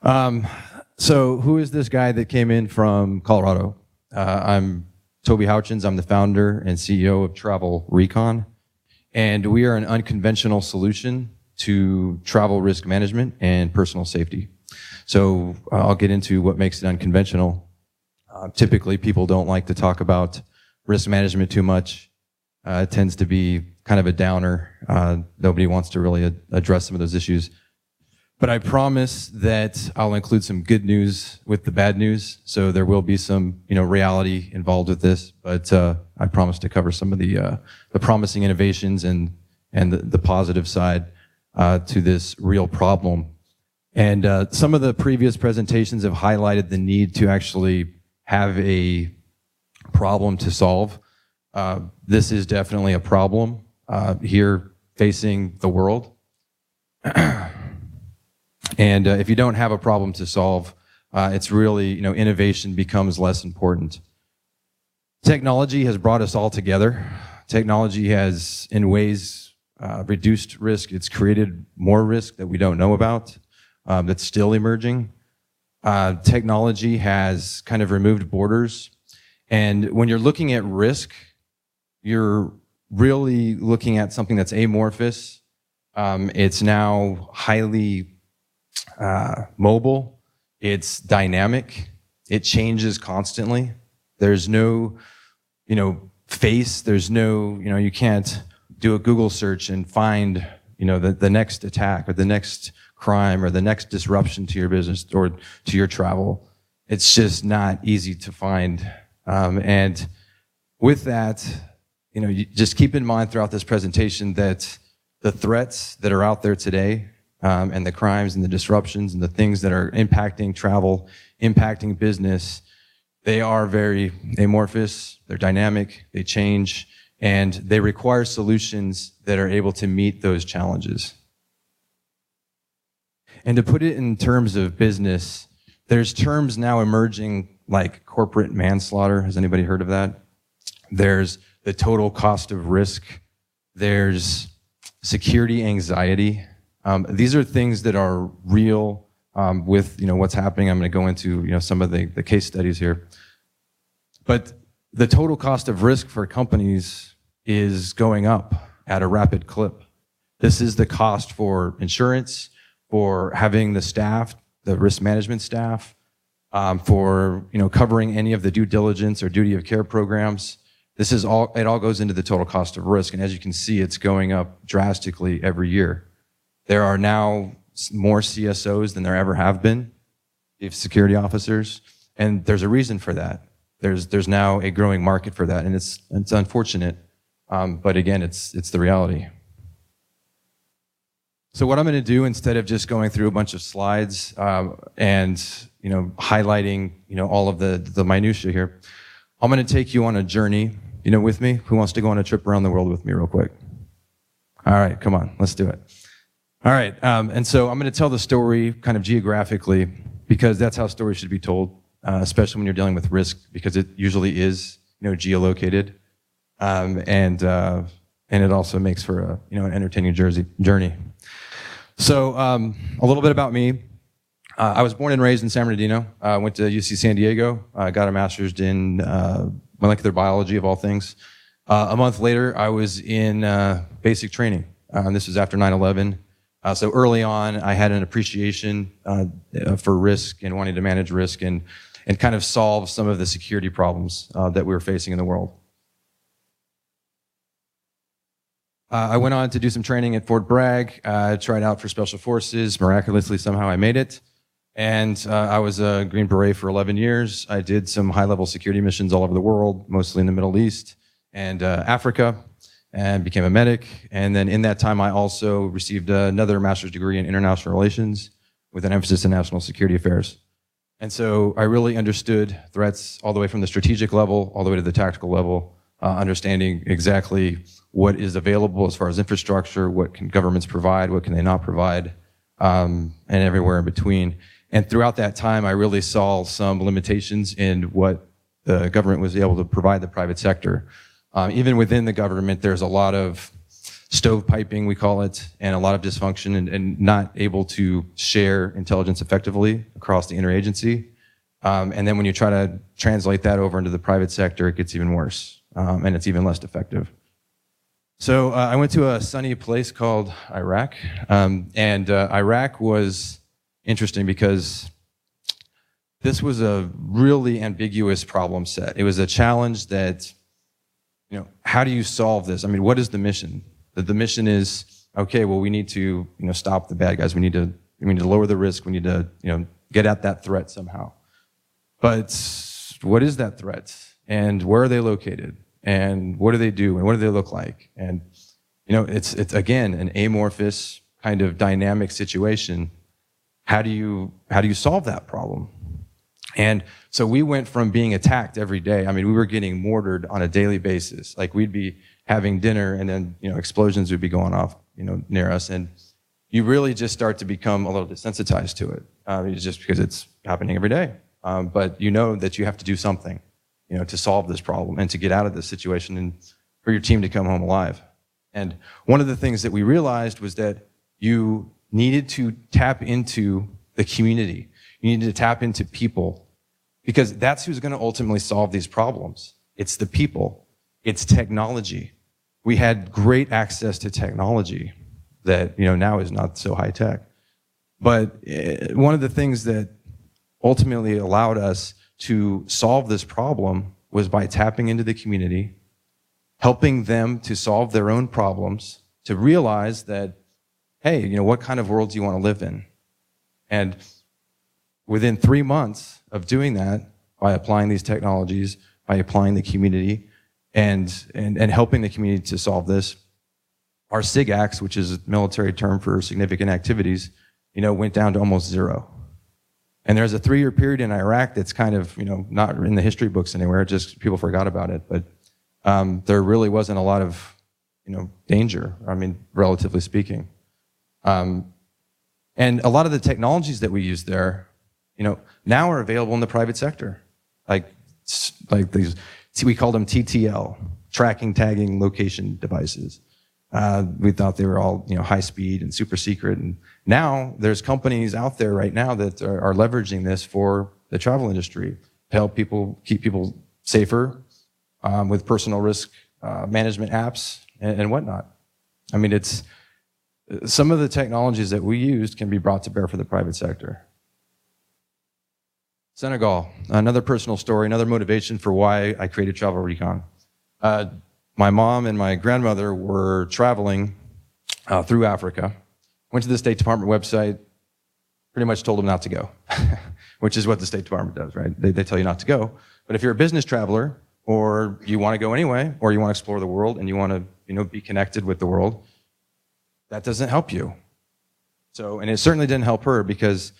So who is this guy that came in from Colorado? I'm Toby Houchens. I'm the founder and CEO of Travel Recon. And we are an unconventional solution to travel risk management and personal safety. So I'll get into what makes it unconventional. Typically, people don't like to talk about risk management too much. It tends to be kind of a downer. Nobody wants to really address some of those issues. But I promise that I'll include some good news with the bad news. So there will be some, reality involved with this. But I promise to cover some of the promising innovations and the positive side to this real problem. And some of the previous presentations have highlighted the need to actually have a problem to solve. This is definitely a problem here facing the world. And if you don't have a problem to solve, it's really, innovation becomes less important. Technology has brought us all together. Technology has, in ways, reduced risk. It's created more risk that we don't know about, that's still emerging. Technology has kind of removed borders. And when you're looking at risk, you're really looking at something that's amorphous. It's now highly mobile, it's dynamic, it changes constantly. There's no, face, there's no, you can't do a Google search and find, the next attack or the next crime or the next disruption to your business or to your travel. It's just not easy to find. And with that, you just keep in mind throughout this presentation that the threats that are out there today, and the crimes and the disruptions and the things that are impacting travel, impacting business, they are very amorphous, they're dynamic, they change, and they require solutions that are able to meet those challenges. And to put it in terms of business, there's terms now emerging like corporate manslaughter. Has anybody heard of that? There's the total cost of risk. There's security anxiety. These are things that are real with what's happening. I'm going to go into some of the case studies here. But the total cost of risk for companies is going up at a rapid clip. This is the cost for insurance, for having the staff, the risk management staff, for covering any of the due diligence or duty of care programs. It all goes into the total cost of risk. And as you can see, it's going up drastically every year. There are now more CSOs than there ever have been, chief security officers, and there's a reason for that. There's now a growing market for that, and it's unfortunate, but again, it's the reality. So what I'm going to do, instead of just going through a bunch of slides and highlighting all of the minutia here, I'm going to take you on a journey, with me. Who wants to go on a trip around the world with me real quick? All right, come on, let's do it. All right, and so I'm going to tell the story kind of geographically because that's how stories should be told, especially when you're dealing with risk, because it usually is, geolocated, and it also makes for an entertaining journey. So a little bit about me. I was born and raised in San Bernardino. I went to UC San Diego. I got a master's in molecular biology of all things. A month later, I was in basic training. This was after 9/11. So early on, I had an appreciation for risk and wanting to manage risk and kind of solve some of the security problems that we were facing in the world. I went on to do some training at Fort Bragg, tried out for Special Forces. Miraculously, somehow I made it. And I was a Green Beret for 11 years. I did some high-level security missions all over the world, mostly in the Middle East and Africa, and became a medic. And then in that time, I also received another master's degree in international relations with an emphasis in national security affairs. And so I really understood threats all the way from the strategic level, all the way to the tactical level, understanding exactly what is available as far as infrastructure, what can governments provide, what can they not provide, and everywhere in between. And throughout that time, I really saw some limitations in what the government was able to provide the private sector. Even within the government, there's a lot of stovepiping, we call it, and a lot of dysfunction and not able to share intelligence effectively across the interagency. And then when you try to translate that over into the private sector, it gets even worse, and it's even less effective. So I went to a sunny place called Iraq, and Iraq was interesting because this was a really ambiguous problem set. It was a challenge that, how do you solve this? I mean, what is the mission? The mission is, okay, well, we need to, stop the bad guys. We need to lower the risk. We need to, get at that threat somehow. But what is that threat? And where are they located? And what do they do? And what do they look like? And, it's again, an amorphous kind of dynamic situation. How do you solve that problem? And so we went from being attacked every day. I mean, we were getting mortared on a daily basis. Like, we'd be having dinner and then, explosions would be going off, near us. And you really just start to become a little desensitized to it. It's just because it's happening every day. But you know that you have to do something, to solve this problem and to get out of this situation and for your team to come home alive. And one of the things that we realized was that you needed to tap into the community. You needed to tap into people, because that's who's going to ultimately solve these problems. It's the people. It's technology. We had great access to technology that, now is not so high tech. But one of the things that ultimately allowed us to solve this problem was by tapping into the community, helping them to solve their own problems, to realize that, hey, what kind of world do you want to live in? And within 3 months of doing that, by applying these technologies, by applying the community, and helping the community to solve this, our SIGACs, which is a military term for significant activities, went down to almost zero. And there's a 3-year period in Iraq that's kind of, not in the history books anywhere, just people forgot about it. But there really wasn't a lot of, danger, relatively speaking. And a lot of the technologies that we use there, now are available in the private sector. Like these, we called them TTL, tracking, tagging, location devices. We thought they were all, high speed and super secret. And now there's companies out there right now that are leveraging this for the travel industry to help people keep people safer with personal risk management apps and whatnot. It's some of the technologies that we used can be brought to bear for the private sector. Senegal, another personal story, another motivation for why I created Travel Recon. My mom and my grandmother were traveling through Africa, went to the State Department website, pretty much told them not to go, which is what the State Department does, right? They tell you not to go. But if you're a business traveler, or you want to go anyway, or you want to explore the world and you want to be connected with the world, that doesn't help you. So, and it certainly didn't help her, because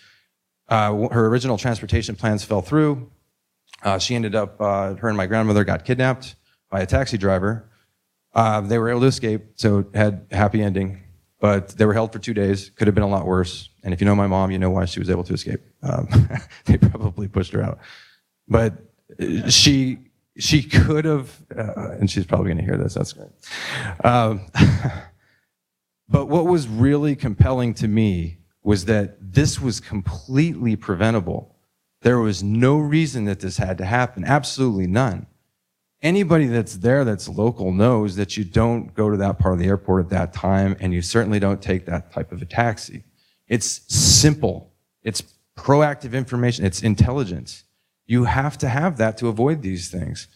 her original transportation plans fell through. She ended up, her and my grandmother got kidnapped by a taxi driver. They were able to escape, so it had a happy ending. But they were held for 2 days. Could have been a lot worse. And if you know my mom, you know why she was able to escape. They probably pushed her out. But she could have, and she's probably going to hear this. That's great. But what was really compelling to me was that this was completely preventable. There was no reason that this had to happen. Absolutely none. Anybody that's there that's local knows that you don't go to that part of the airport at that time, and you certainly don't take that type of a taxi. It's simple. It's proactive information. It's intelligence. You have to have that to avoid these things.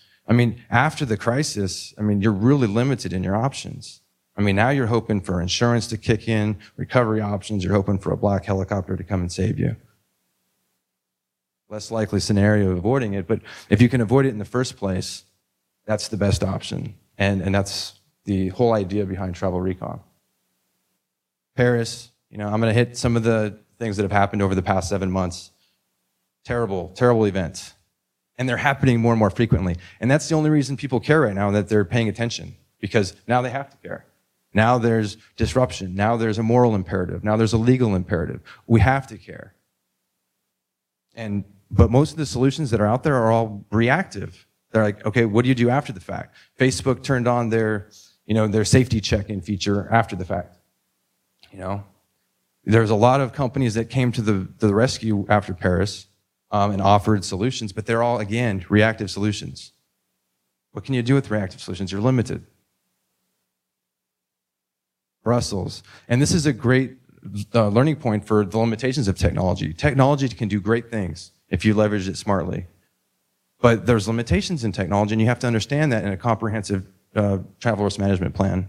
After the crisis, you're really limited in your options. Now you're hoping for insurance to kick in, recovery options, you're hoping for a black helicopter to come and save you. Less likely scenario of avoiding it, but if you can avoid it in the first place, that's the best option. And that's the whole idea behind Travel Recon. Paris, I'm going to hit some of the things that have happened over the past 7 months. Terrible, terrible events. And they're happening more and more frequently. And that's the only reason people care right now, that they're paying attention, because now they have to care. Now there's disruption. Now there's a moral imperative. Now there's a legal imperative. We have to care. But most of the solutions that are out there are all reactive. They're like, okay, what do you do after the fact? Facebook turned on their, their safety check-in feature after the fact. There's a lot of companies that came to the rescue after Paris and offered solutions, but they're all, again, reactive solutions. What can you do with reactive solutions? You're limited. Brussels. And this is a great learning point for the limitations of technology. Technology can do great things if you leverage it smartly. But there's limitations in technology, and you have to understand that in a comprehensive travel risk management plan.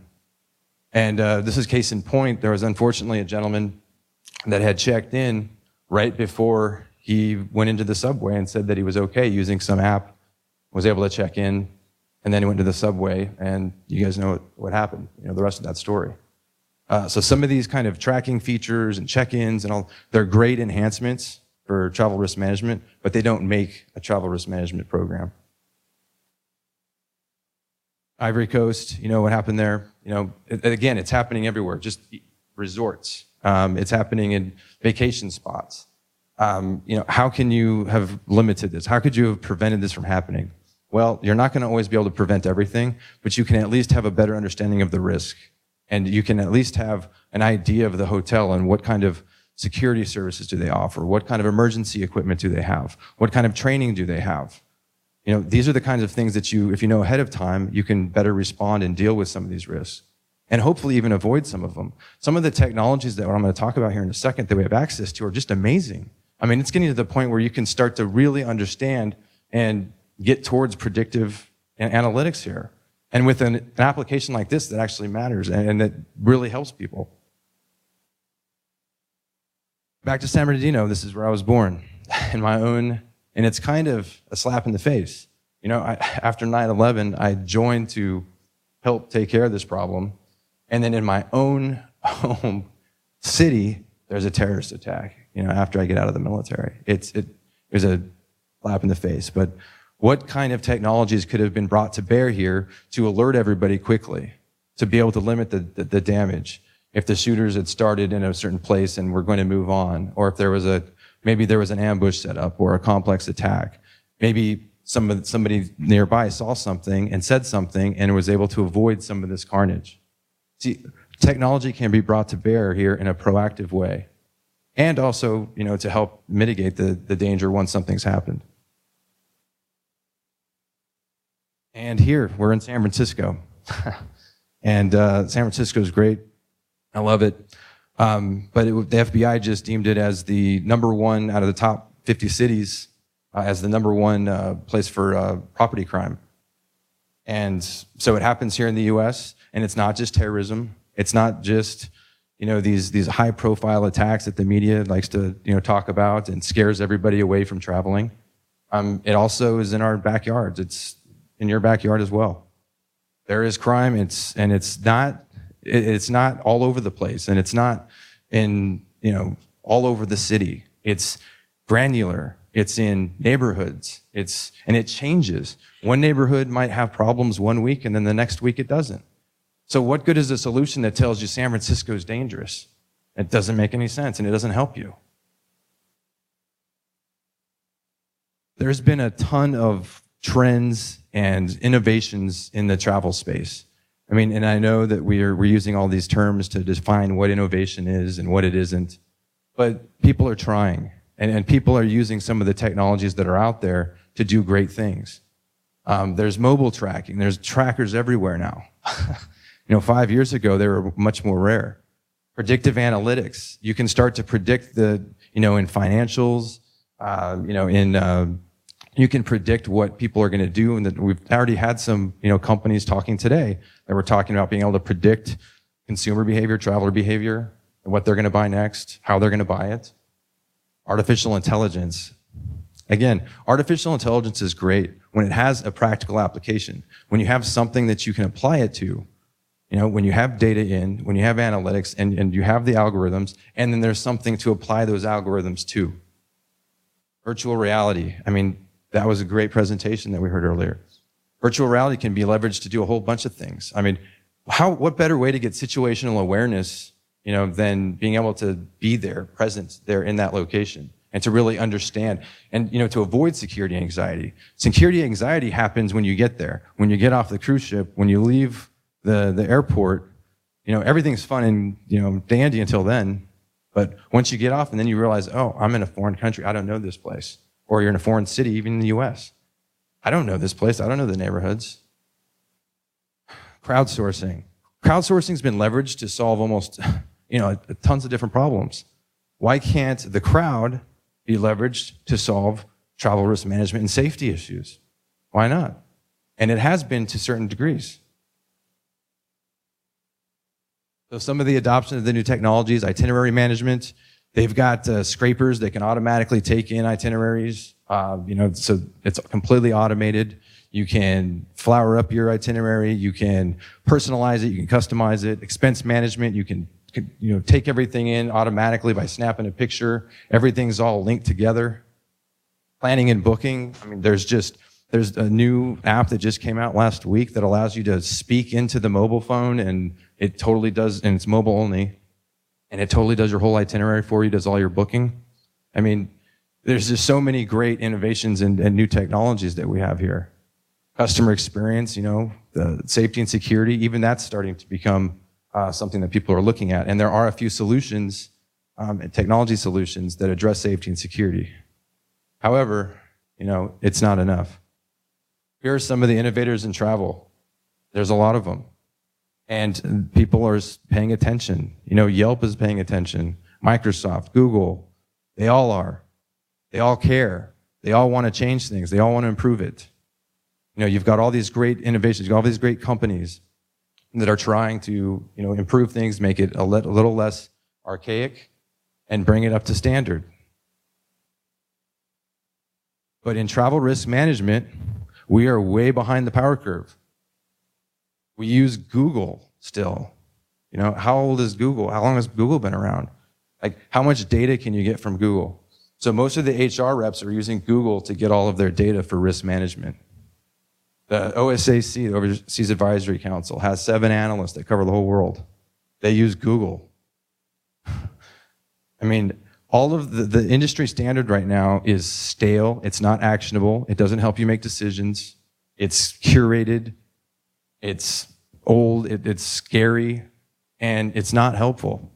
And this is case in point. There was unfortunately a gentleman that had checked in right before he went into the subway and said that he was okay using some app, was able to check in, and then he went to the subway, and you guys know what happened, the rest of that story. So some of these kind of tracking features and check-ins and all, they're great enhancements for travel risk management, but they don't make a travel risk management program. Ivory Coast, what happened there? Again, it's happening everywhere, just resorts. It's happening in vacation spots. How can you have limited this? How could you have prevented this from happening? Well, you're not going to always be able to prevent everything, but you can at least have a better understanding of the risk. And you can at least have an idea of the hotel and what kind of security services do they offer? What kind of emergency equipment do they have? What kind of training do they have? These are the kinds of things that if you know ahead of time, you can better respond and deal with some of these risks. And hopefully even avoid some of them. Some of the technologies that I'm going to talk about here in a second that we have access to are just amazing. I mean, it's getting to the point where you can start to really understand and get towards predictive analytics here. And with an application like this that actually matters and that really helps people. Back to San Bernardino, this is where I was born, in my own, and it's kind of a slap in the face. After 9/11, I joined to help take care of this problem, and then in my own home city, there's a terrorist attack, after I get out of the military. It was a slap in the face, but what kind of technologies could have been brought to bear here to alert everybody quickly, to be able to limit the damage? If the shooters had started in a certain place and were going to move on, or if maybe there was an ambush set up or a complex attack. Maybe somebody nearby saw something and said something and was able to avoid some of this carnage. See, technology can be brought to bear here in a proactive way. And also, to help mitigate the danger once something's happened. And here, we're in San Francisco. And San Francisco is great. I love it. But the FBI just deemed it as the #1 out of the top 50 cities as the #1 place for property crime. And so it happens here in the U.S., and it's not just terrorism. It's not just, these high-profile attacks that the media likes to, talk about and scares everybody away from traveling. It also is in our backyards. It's in your backyard as well. There is crime. It's not all over the place, and it's not in, all over the city. It's granular. It's in neighborhoods. And it changes. One neighborhood might have problems one week, and then the next week it doesn't. So what good is a solution that tells you San Francisco is dangerous? It doesn't make any sense, and it doesn't help you. There's been a ton of trends and innovations in the travel space. I mean, and I know that we're using all these terms to define what innovation is and what it isn't, but people are trying, and people are using some of the technologies that are out there to do great things. There's mobile tracking. There's trackers everywhere now. 5 years ago, they were much more rare. Predictive analytics. You can start to predict in financials, you can predict what people are going to do, and that we've already had some, companies talking today that were talking about being able to predict consumer behavior, traveler behavior, and what they're going to buy next, how they're going to buy it. Artificial intelligence. Again, artificial intelligence is great when it has a practical application. When you have something that you can apply it to, when you have data in, when you have analytics, and you have the algorithms, and then there's something to apply those algorithms to. Virtual reality. I mean, that was a great presentation that we heard earlier. Virtual reality can be leveraged to do a whole bunch of things. I mean, what better way to get situational awareness, than being able to be there, present there in that location, and to really understand, and, to avoid security anxiety. Security anxiety happens when you get there, when you get off the cruise ship, when you leave, the airport, everything's fun and, dandy until then. But once you get off and then you realize, oh, I'm in a foreign country. I don't know this place. Or you're in a foreign city, even in the US. I don't know this place. I don't know the neighborhoods. Crowdsourcing. Crowdsourcing's been leveraged to solve almost, tons of different problems. Why can't the crowd be leveraged to solve travel risk management and safety issues? Why not? And it has been to certain degrees. So some of the adoption of the new technologies, itinerary management, they've got scrapers that can automatically take in itineraries, so it's completely automated. You can flower up your itinerary, you can personalize it, you can customize it. Expense management, you can take everything in automatically by snapping a picture. Everything's all linked together. Planning and booking, there's a new app that just came out last week that allows you to speak into the mobile phone, and it totally does, and it's mobile only, and it totally does your whole itinerary for you, does all your booking. There's just so many great innovations and new technologies that we have here. Customer experience, the safety and security, even that's starting to become something that people are looking at. And there are a few solutions, technology solutions that address safety and security. However, it's not enough. Here are some of the innovators in travel. There's a lot of them. And people are paying attention. Yelp is paying attention. Microsoft, Google, they all are. They all care. They all want to change things. They all want to improve it. You've got all these great innovations. You've got all these great companies that are trying to, improve things, make it a little less archaic, and bring it up to standard. But in travel risk management, we are way behind the power curve. We use Google still. How old is Google? How long has Google been around? How much data can you get from Google? So most of the HR reps are using Google to get all of their data for risk management. The OSAC, the Overseas Advisory Council, has 7 analysts that cover the whole world. They use Google. All of the industry standard right now is stale. It's not actionable. It doesn't help you make decisions. It's curated. It's old. It's scary. And it's not helpful.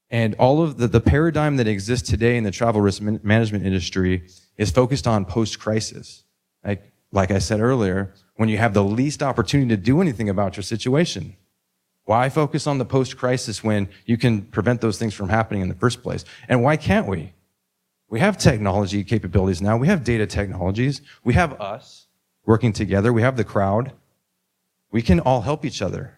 And all of the paradigm that exists today in the travel risk management industry is focused on post-crisis. Like I said earlier, when you have the least opportunity to do anything about your situation. Why focus on the post-crisis when you can prevent those things from happening in the first place? And why can't we? We have technology capabilities now. We have data technologies. We have us working together. We have the crowd. We can all help each other.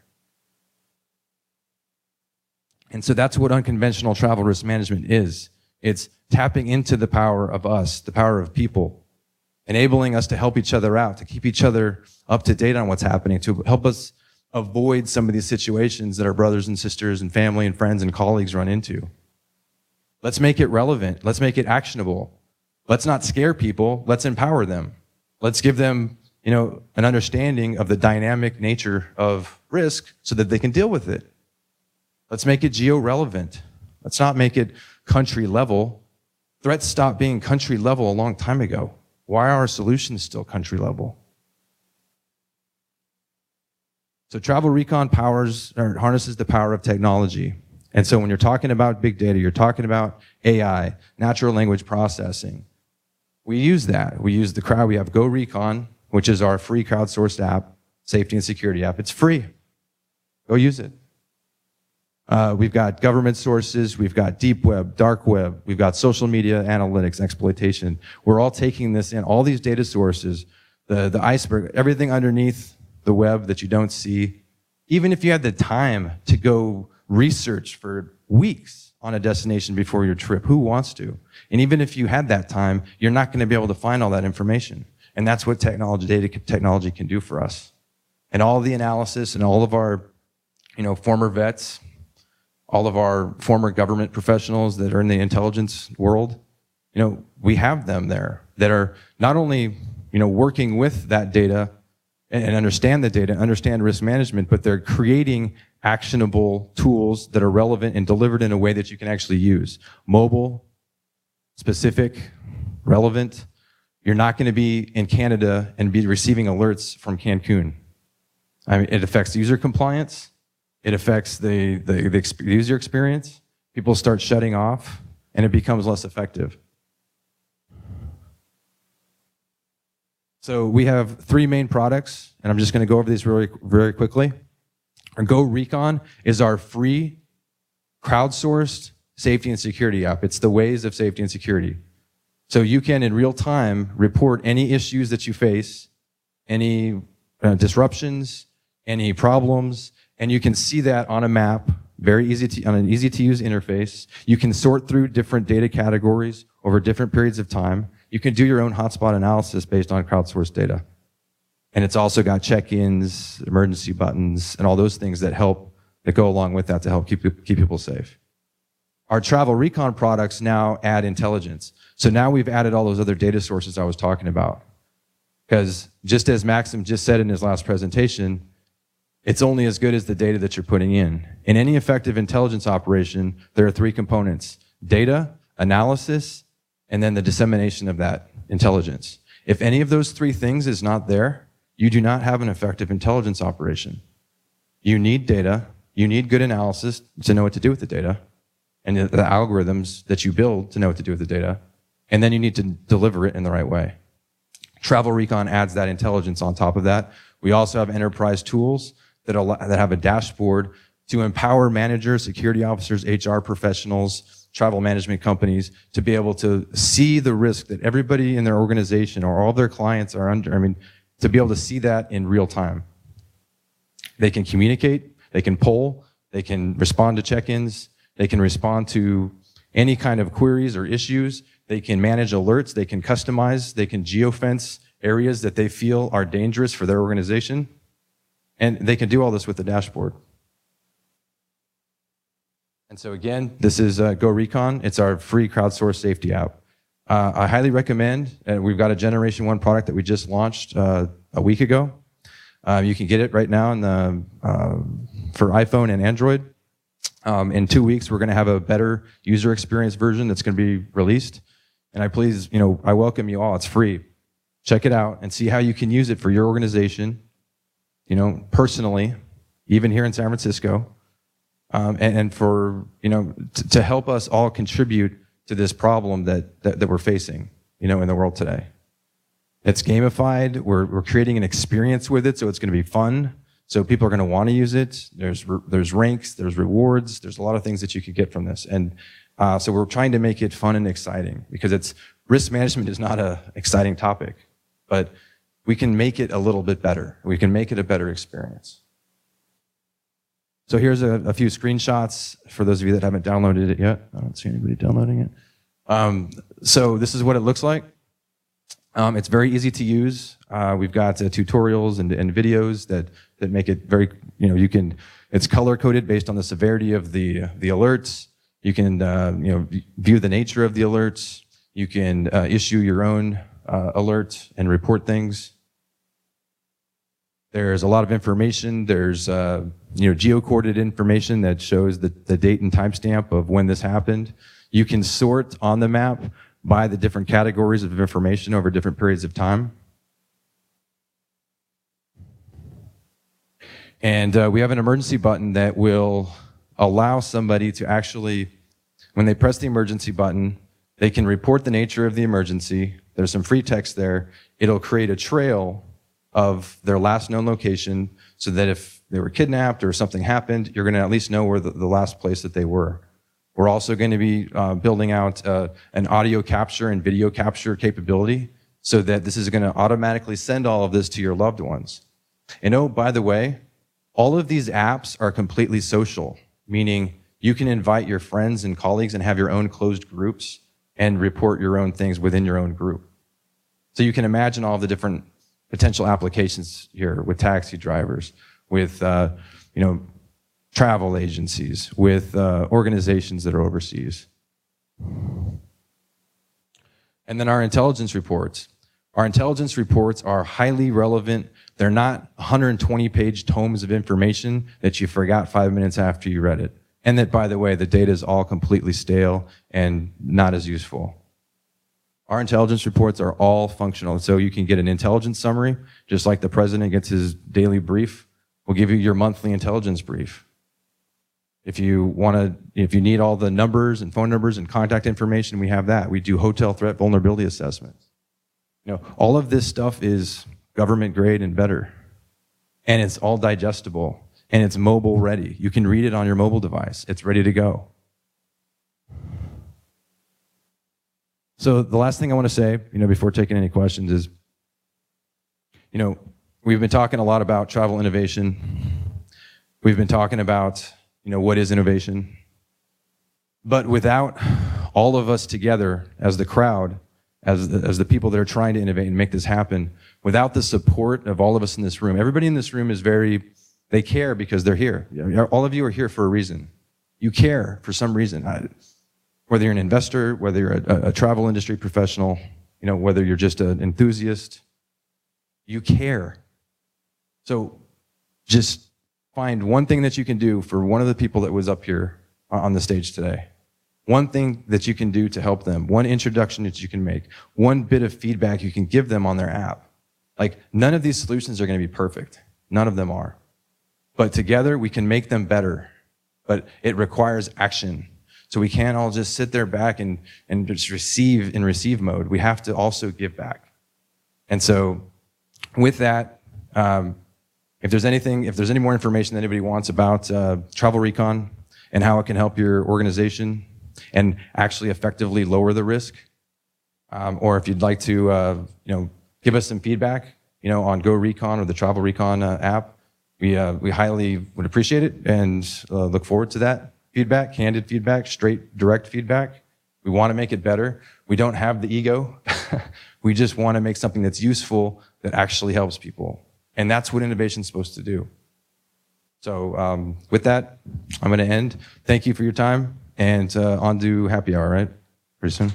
And so that's what unconventional travel risk management is. It's tapping into the power of us, the power of people, enabling us to help each other out, to keep each other up to date on what's happening, to help us avoid some of these situations that our brothers and sisters and family and friends and colleagues run into. Let's make it relevant. Let's make it actionable. Let's not scare people. Let's empower them. Let's give them, an understanding of the dynamic nature of risk so that they can deal with it. Let's make it geo-relevant. Let's not make it country level. Threats stopped being country level a long time ago. Why are our solutions still country level? So travel recon harnesses the power of technology. And so when you're talking about big data, you're talking about AI, natural language processing. We use that. We use the crowd. We have Go Recon, which is our free crowdsourced app, safety and security app. It's free. Go use it. We've got government sources. We've got deep web, dark web. We've got social media analytics, exploitation. We're all taking this in, all these data sources, the iceberg, everything underneath the web that you don't see. Even if you had the time to go research for weeks on a destination before your trip, who wants to? And even if you had that time, you're not going to be able to find all that information. And that's what data technology can do for us. And all the analysis and all of our, former vets, all of our former government professionals that are in the intelligence world, we have them there that are not only, working with that data and understand the data, understand risk management, but they're creating actionable tools that are relevant and delivered in a way that you can actually use. Mobile, specific, relevant. You're not going to be in Canada and be receiving alerts from Cancun. I mean, it affects user compliance. It affects the user experience. People start shutting off, and it becomes less effective. So we have 3 main products, and I'm just going to go over these very quickly. Our Go Recon is our free, crowdsourced safety and security app. It's the ways of safety and security. So you can, in real time, report any issues that you face, any disruptions, any problems, and you can see that on a map, on an easy-to-use interface. You can sort through different data categories over different periods of time. You can do your own hotspot analysis based on crowdsourced data. And it's also got check-ins, emergency buttons, and all those things that go along with that to help keep people safe. Our Travel Recon products now add intelligence. So now we've added all those other data sources I was talking about. Because just as Maxim just said in his last presentation, it's only as good as the data that you're putting in. In any effective intelligence operation, there are 3 components: data, analysis, and then the dissemination of that intelligence. If any of those 3 things is not there, you do not have an effective intelligence operation. You need data, you need good analysis to know what to do with the data, and the algorithms that you build to know what to do with the data, and then you need to deliver it in the right way. Travel Recon adds that intelligence on top of that. We also have enterprise tools that have a dashboard to empower managers, security officers, HR professionals, travel management companies to be able to see the risk that everybody in their organization or all their clients are under. I mean, to be able to see that in real time. They can communicate, they can poll, they can respond to check-ins, they can respond to any kind of queries or issues, they can manage alerts, they can customize, they can geofence areas that they feel are dangerous for their organization, and they can do all this with the dashboard. And so again, this is Go Recon. It's our free crowdsourced safety app. I highly recommend, and we've got a Generation 1 product that we just launched a week ago. You can get it right now for iPhone and Android. In 2 weeks, we're going to have a better user experience version that's going to be released. And I welcome you all. It's free. Check it out and see how you can use it for your organization, personally, even here in San Francisco, and for, to help us all contribute to this problem that we're facing, in the world today. It's gamified. We're creating an experience with it, so it's going to be fun. So people are going to want to use it. There's ranks, there's rewards, there's a lot of things that you could get from this. And so we're trying to make it fun and exciting, because risk management is not an exciting topic, but we can make it a little bit better. We can make it a better experience. So here's a few screenshots for those of you that haven't downloaded it yet. I don't see anybody downloading it. So this is what it looks like. It's very easy to use. We've got tutorials and videos that make it very, it's color coded based on the severity of the alerts. You can, view the nature of the alerts. You can issue your own alert and report things. There's a lot of information. There's, geocoded information that shows the date and timestamp of when this happened. You can sort on the map by the different categories of information over different periods of time. And we have an emergency button that will allow somebody to actually, when they press the emergency button, they can report the nature of the emergency. There's some free text there. It'll create a trail of their last known location, so that if they were kidnapped or something happened, you're going to at least know where the last place that they were. We're also going to be building out an audio capture and video capture capability, so that this is going to automatically send all of this to your loved ones. And oh, by the way, all of these apps are completely social, meaning you can invite your friends and colleagues and have your own closed groups and report your own things within your own group. So you can imagine all the different potential applications here with taxi drivers, with travel agencies, with organizations that are overseas. And then our intelligence reports. Our intelligence reports are highly relevant. They're not 120-page tomes of information that you forgot 5 minutes after you read it. And that, by the way, the data is all completely stale and not as useful. Our intelligence reports are all functional. So you can get an intelligence summary, just like the president gets his daily brief We'll give you your monthly intelligence brief. If you need all the numbers and phone numbers and contact information, we have that. We do hotel threat vulnerability assessments. All of this stuff is government grade and better. And it's all digestible. And it's mobile ready. You can read it on your mobile device. It's ready to go. So the last thing I want to say, before taking any questions is, we've been talking a lot about travel innovation. We've been talking about, what is innovation. But without all of us together as the crowd, as the people that are trying to innovate and make this happen, without the support of all of us in this room, everybody in this room they care because they're here. All of you are here for a reason. You care for some reason. Whether you're an investor, whether you're a travel industry professional, whether you're just an enthusiast, you care. So just find one thing that you can do for one of the people that was up here on the stage today. One thing that you can do to help them, one introduction that you can make, one bit of feedback you can give them on their app. Like, none of these solutions are going to be perfect. None of them are. But together, we can make them better. But it requires action. So we can't all just sit there back and just receive in receive mode. We have to also give back. And so with that, if there's any more information that anybody wants about Travel Recon and how it can help your organization and actually effectively lower the risk, or if you'd like to give us some feedback on Go Recon or the Travel Recon app, we highly would appreciate it and look forward to that feedback, candid feedback, straight, direct feedback. We want to make it better. We don't have the ego. We just want to make something that's useful, that actually helps people. And that's what innovation's supposed to do. So with that, I'm going to end. Thank you for your time, and on to happy hour, right? Pretty soon. Do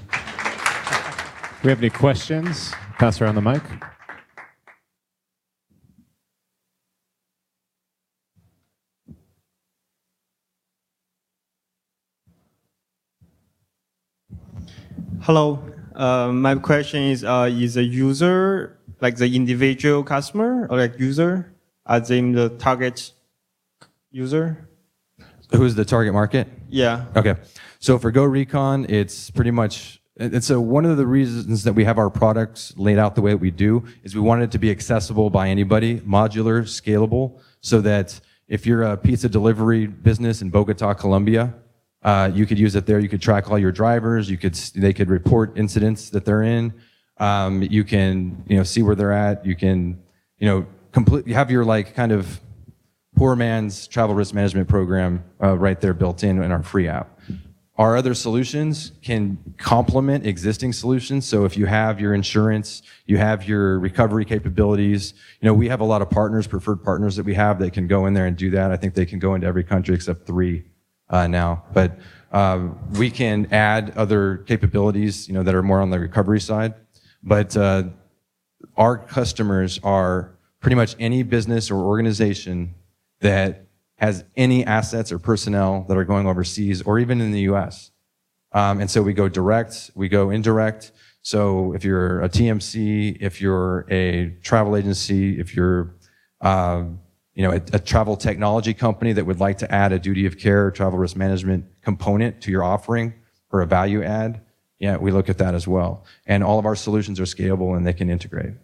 we have any questions? Pass around the mic. Hello. My question is a user, like the individual customer, or like user, as in the target user? Who's the target market? Yeah. Okay. So for Go Recon, it's pretty much, and so one of the reasons that we have our products laid out the way that we do is we want it to be accessible by anybody, modular, scalable, so that if you're a pizza delivery business in Bogota, Colombia, you could use it there. You could track all your drivers. They could report incidents that they're in. You can, see where they're at. You can, you have your kind of poor man's travel risk management program right there built in our free app. Our other solutions can complement existing solutions. So if you have your insurance, you have your recovery capabilities. We have a lot of partners, preferred partners that we have that can go in there and do that. I think they can go into every country except 3 now. But we can add other capabilities, that are more on the recovery side. But our customers are pretty much any business or organization that has any assets or personnel that are going overseas or even in the US. And so we go direct, we go indirect. So if you're a TMC, if you're a travel agency, if you're a travel technology company that would like to add a duty of care or travel risk management component to your offering or a value add, we look at that as well. And all of our solutions are scalable and they can integrate.